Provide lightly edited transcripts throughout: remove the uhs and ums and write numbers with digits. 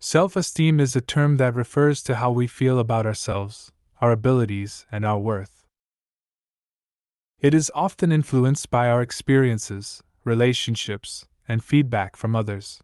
Self-esteem is a term that refers to how we feel about ourselves, our abilities, and our worth. It is often influenced by our experiences, relationships, and feedback from others.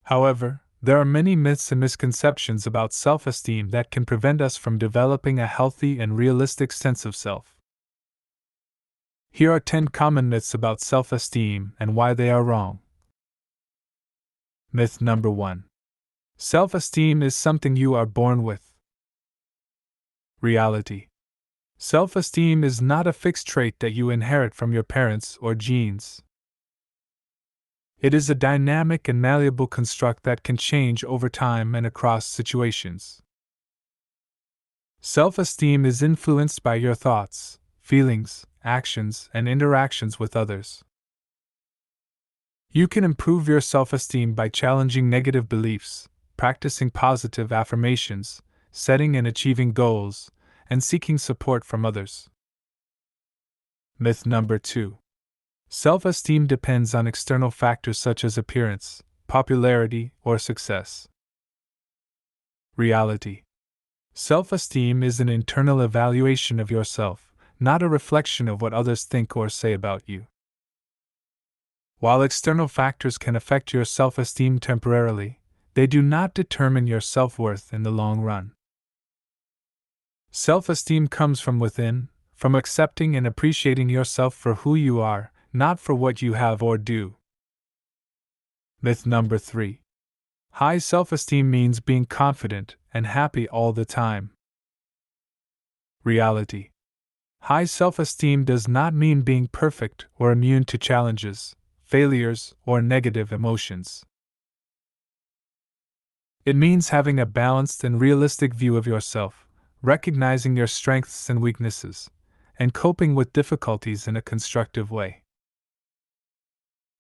However, there are many myths and misconceptions about self-esteem that can prevent us from developing a healthy and realistic sense of self. Here are 10 common myths about self-esteem and why they are wrong. Myth number 1. Self-esteem is something you are born with. Reality. Self-esteem is not a fixed trait that you inherit from your parents or genes. It is a dynamic and malleable construct that can change over time and across situations. Self-esteem is influenced by your thoughts, feelings, actions, and interactions with others. You can improve your self-esteem by challenging negative beliefs, practicing positive affirmations, setting and achieving goals, and seeking support from others. Myth number 2. Self-esteem depends on external factors such as appearance, popularity, or success. Reality. Self-esteem is an internal evaluation of yourself, not a reflection of what others think or say about you. While external factors can affect your self-esteem temporarily, they do not determine your self-worth in the long run. Self-esteem comes from within, from accepting and appreciating yourself for who you are, not for what you have or do. Myth number 3. High self-esteem means being confident and happy all the time. Reality. High self-esteem does not mean being perfect or immune to challenges, failures, or negative emotions. It means having a balanced and realistic view of yourself, recognizing your strengths and weaknesses, and coping with difficulties in a constructive way.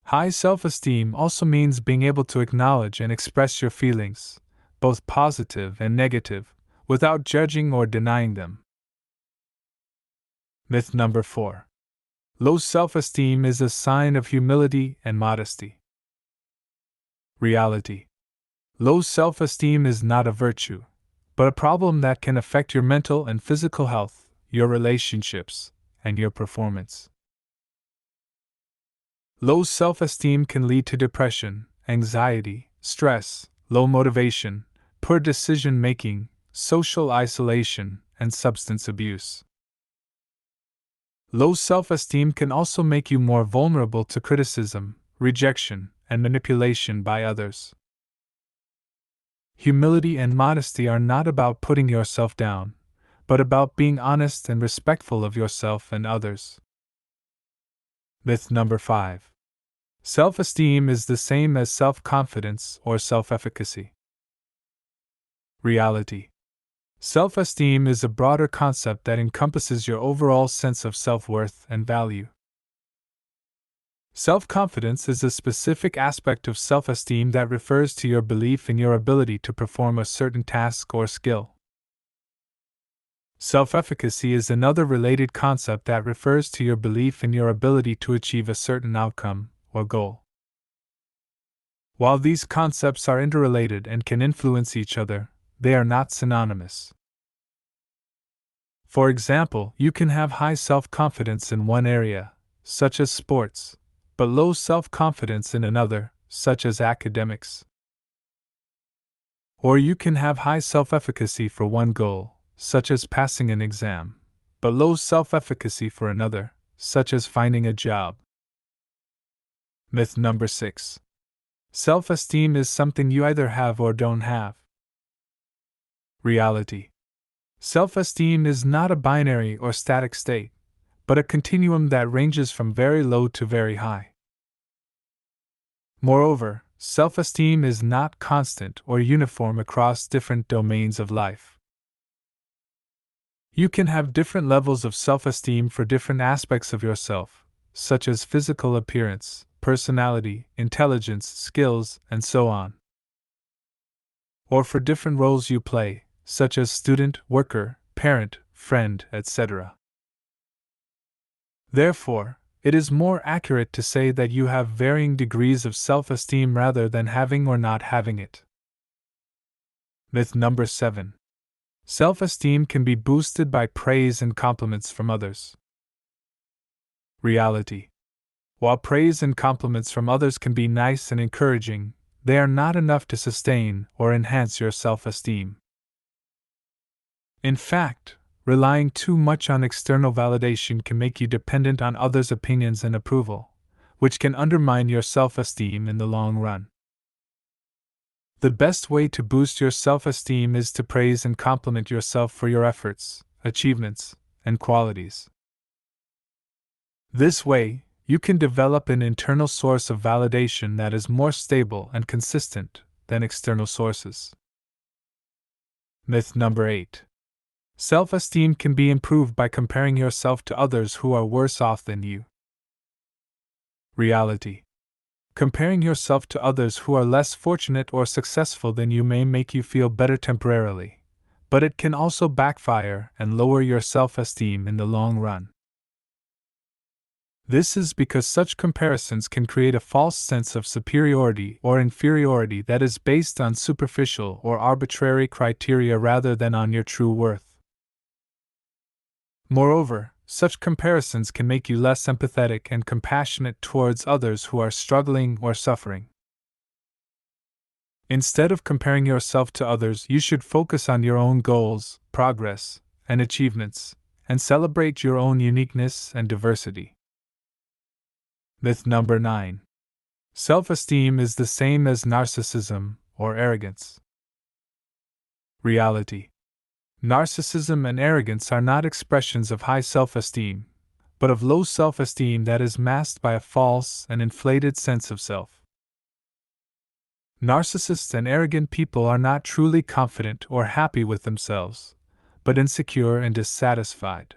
High self-esteem also means being able to acknowledge and express your feelings, both positive and negative, without judging or denying them. Myth number 4. Low self-esteem is a sign of humility and modesty. Reality. Low self-esteem is not a virtue, but a problem that can affect your mental and physical health, your relationships, and your performance. Low self-esteem can lead to depression, anxiety, stress, low motivation, poor decision-making, social isolation, and substance abuse. Low self-esteem can also make you more vulnerable to criticism, rejection, and manipulation by others. Humility and modesty are not about putting yourself down, but about being honest and respectful of yourself and others. Myth number 5. Self-esteem is the same as self-confidence or self-efficacy. Reality. Self-esteem is a broader concept that encompasses your overall sense of self-worth and value. Self-confidence is a specific aspect of self-esteem that refers to your belief in your ability to perform a certain task or skill. Self-efficacy is another related concept that refers to your belief in your ability to achieve a certain outcome or goal. While these concepts are interrelated and can influence each other, they are not synonymous. For example, you can have high self-confidence in one area, such as sports, but low self-confidence in another, such as academics. Or you can have high self-efficacy for one goal, such as passing an exam, but low self-efficacy for another, such as finding a job. Myth number 6. Self-esteem is something you either have or don't have. Reality. Self-esteem is not a binary or static state, but a continuum that ranges from very low to very high. Moreover, self-esteem is not constant or uniform across different domains of life. You can have different levels of self-esteem for different aspects of yourself, such as physical appearance, personality, intelligence, skills, and so on. Or for different roles you play, such as student, worker, parent, friend, etc. Therefore, It is more accurate to say that you have varying degrees of self-esteem rather than having or not having it. Myth number 7. Self-esteem can be boosted by praise and compliments from others. Reality. While praise and compliments from others can be nice and encouraging, they are not enough to sustain or enhance your self-esteem. In fact, relying too much on external validation can make you dependent on others' opinions and approval, which can undermine your self-esteem in the long run. The best way to boost your self-esteem is to praise and compliment yourself for your efforts, achievements, and qualities. This way, you can develop an internal source of validation that is more stable and consistent than external sources. Myth number 8. Self-esteem can be improved by comparing yourself to others who are worse off than you. Reality. Comparing yourself to others who are less fortunate or successful than you may make you feel better temporarily, but it can also backfire and lower your self-esteem in the long run. This is because such comparisons can create a false sense of superiority or inferiority that is based on superficial or arbitrary criteria rather than on your true worth. Moreover, such comparisons can make you less empathetic and compassionate towards others who are struggling or suffering. Instead of comparing yourself to others, you should focus on your own goals, progress, and achievements, and celebrate your own uniqueness and diversity. Myth number 9. Self-esteem is the same as narcissism or arrogance. Reality. Narcissism and arrogance are not expressions of high self-esteem, but of low self-esteem that is masked by a false and inflated sense of self. Narcissists and arrogant people are not truly confident or happy with themselves, but insecure and dissatisfied.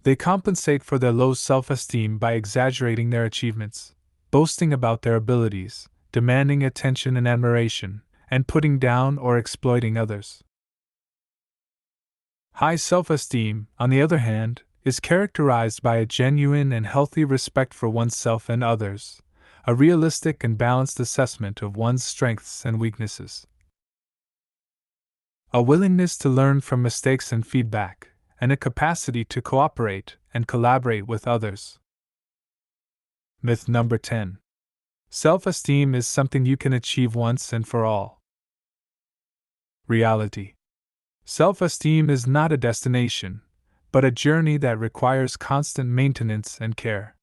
They compensate for their low self-esteem by exaggerating their achievements, boasting about their abilities, demanding attention and admiration, and putting down or exploiting others. High self-esteem, on the other hand, is characterized by a genuine and healthy respect for oneself and others, a realistic and balanced assessment of one's strengths and weaknesses, a willingness to learn from mistakes and feedback, and a capacity to cooperate and collaborate with others. Myth number 10. Self-esteem is something you can achieve once and for all. Reality. Self-esteem is not a destination, but a journey that requires constant maintenance and care.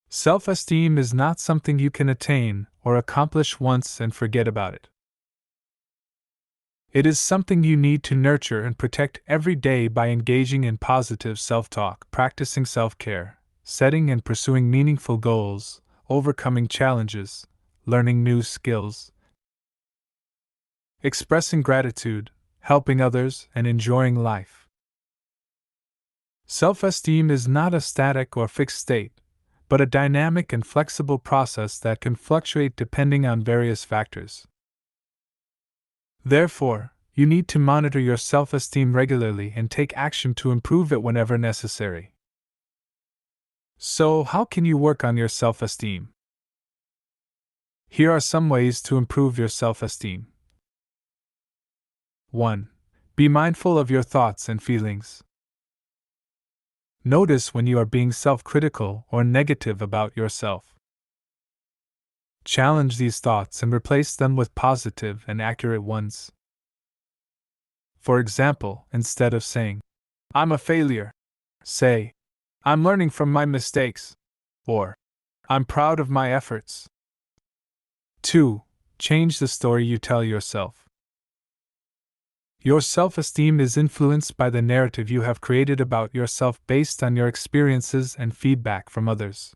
Self-esteem is not something you can attain or accomplish once and forget about it. It is something you need to nurture and protect every day by engaging in positive self-talk, practicing self-care, setting and pursuing meaningful goals, overcoming challenges, learning new skills, expressing gratitude, helping others, and enjoying life. Self-esteem is not a static or fixed state, but a dynamic and flexible process that can fluctuate depending on various factors. Therefore, you need to monitor your self-esteem regularly and take action to improve it whenever necessary. So, how can you work on your self-esteem? Here are some ways to improve your self-esteem. 1. Be mindful of your thoughts and feelings. Notice when you are being self-critical or negative about yourself. Challenge these thoughts and replace them with positive and accurate ones. For example, instead of saying, "I'm a failure," say, "I'm learning from my mistakes," or "I'm proud of my efforts." 2. Change the story you tell yourself. Your self-esteem is influenced by the narrative you have created about yourself based on your experiences and feedback from others.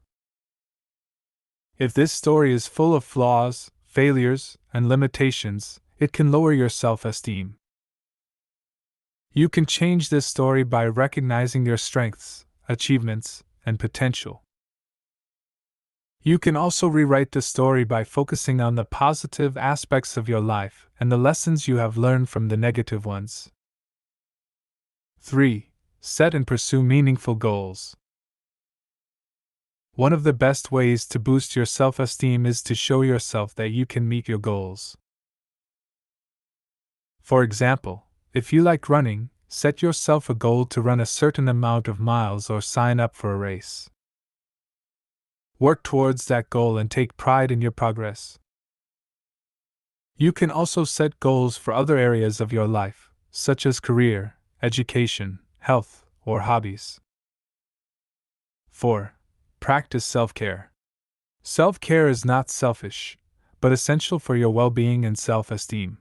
If this story is full of flaws, failures, and limitations, it can lower your self-esteem. You can change this story by recognizing your strengths, achievements, and potential. You can also rewrite the story by focusing on the positive aspects of your life and the lessons you have learned from the negative ones. 3. set and pursue meaningful goals. One of the best ways to boost your self-esteem is to show yourself that you can meet your goals. For example, if you like running, set yourself a goal to run a certain amount of miles or sign up for a race. Work towards that goal and take pride in your progress. You can also set goals for other areas of your life, such as career, education, health, or hobbies. 4. Practice self-care. Self-care is not selfish, but essential for your well-being and self-esteem.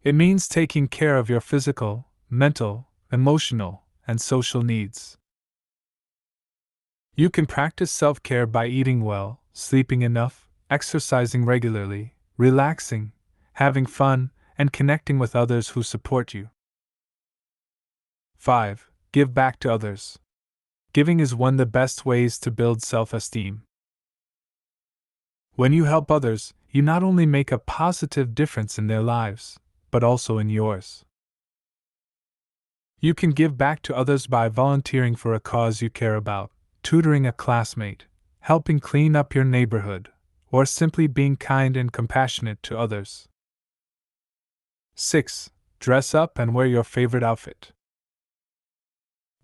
It means taking care of your physical, mental, emotional, and social needs. You can practice self-care by eating well, sleeping enough, exercising regularly, relaxing, having fun, and connecting with others who support you. 5. Give back to others. Giving is one of the best ways to build self-esteem. When you help others, you not only make a positive difference in their lives, but also in yours. You can give back to others by volunteering for a cause you care about, tutoring a classmate, helping clean up your neighborhood, or simply being kind and compassionate to others. 6. Dress up and wear your favorite outfit.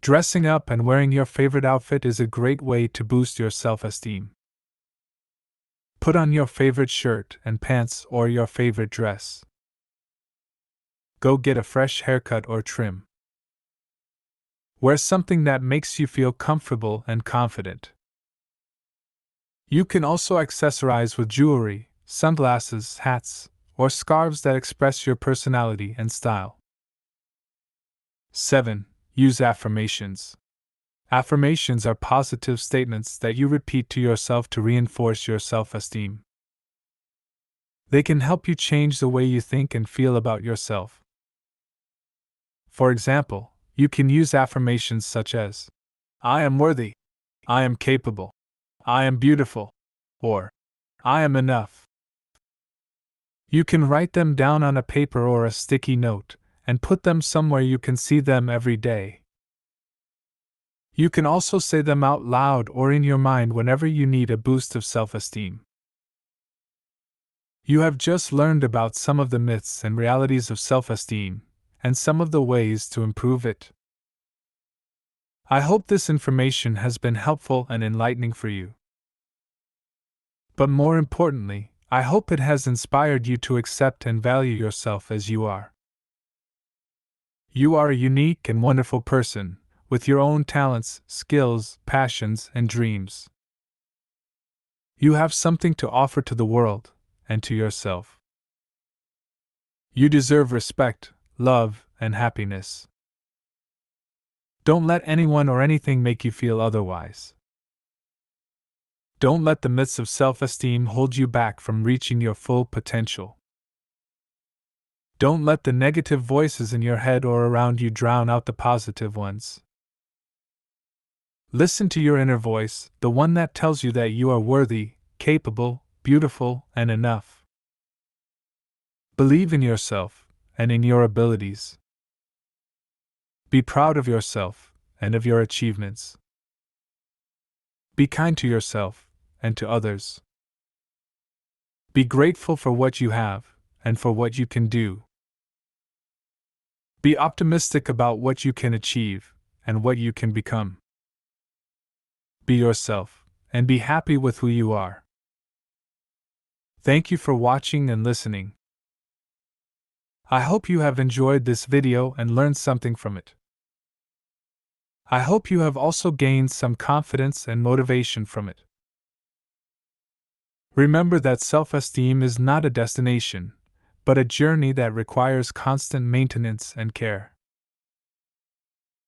Dressing up and wearing your favorite outfit is a great way to boost your self-esteem. Put on your favorite shirt and pants or your favorite dress. Go get a fresh haircut or trim. Wear something that makes you feel comfortable and confident. You can also accessorize with jewelry, sunglasses, hats, or scarves that express your personality and style. 7. Use affirmations. Affirmations are positive statements that you repeat to yourself to reinforce your self-esteem. They can help you change the way you think and feel about yourself. For example, you can use affirmations such as, "I am worthy," "I am capable," "I am beautiful," or "I am enough." You can write them down on a paper or a sticky note, and put them somewhere you can see them every day. You can also say them out loud or in your mind whenever you need a boost of self-esteem. You have just learned about some of the myths and realities of self-esteem, and some of the ways to improve it. I hope this information has been helpful and enlightening for you. But more importantly, I hope it has inspired you to accept and value yourself as you are. You are a unique and wonderful person, with your own talents, skills, passions, and dreams. You have something to offer to the world, and to yourself. You deserve respect, love, and happiness. Don't let anyone or anything make you feel otherwise. Don't let the myths of self-esteem hold you back from reaching your full potential. Don't let the negative voices in your head or around you drown out the positive ones. Listen to your inner voice, the one that tells you that you are worthy, capable, beautiful, and enough. Believe in yourself and in your abilities. Be proud of yourself and of your achievements. Be kind to yourself and to others. Be grateful for what you have and for what you can do. Be optimistic about what you can achieve and what you can become. Be yourself and be happy with who you are. Thank you for watching and listening. I hope you have enjoyed this video and learned something from it. I hope you have also gained some confidence and motivation from it. Remember that self-esteem is not a destination, but a journey that requires constant maintenance and care.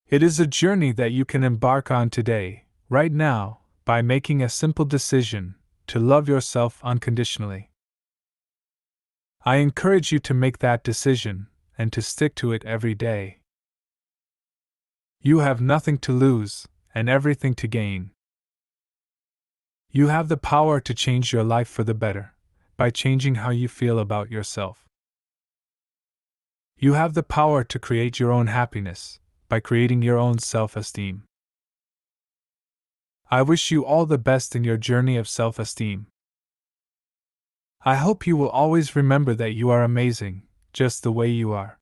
It is a journey that you can embark on today, right now, by making a simple decision to love yourself unconditionally. I encourage you to make that decision and to stick to it every day. You have nothing to lose and everything to gain. You have the power to change your life for the better by changing how you feel about yourself. You have the power to create your own happiness by creating your own self-esteem. I wish you all the best in your journey of self-esteem. I hope you will always remember that you are amazing, just the way you are.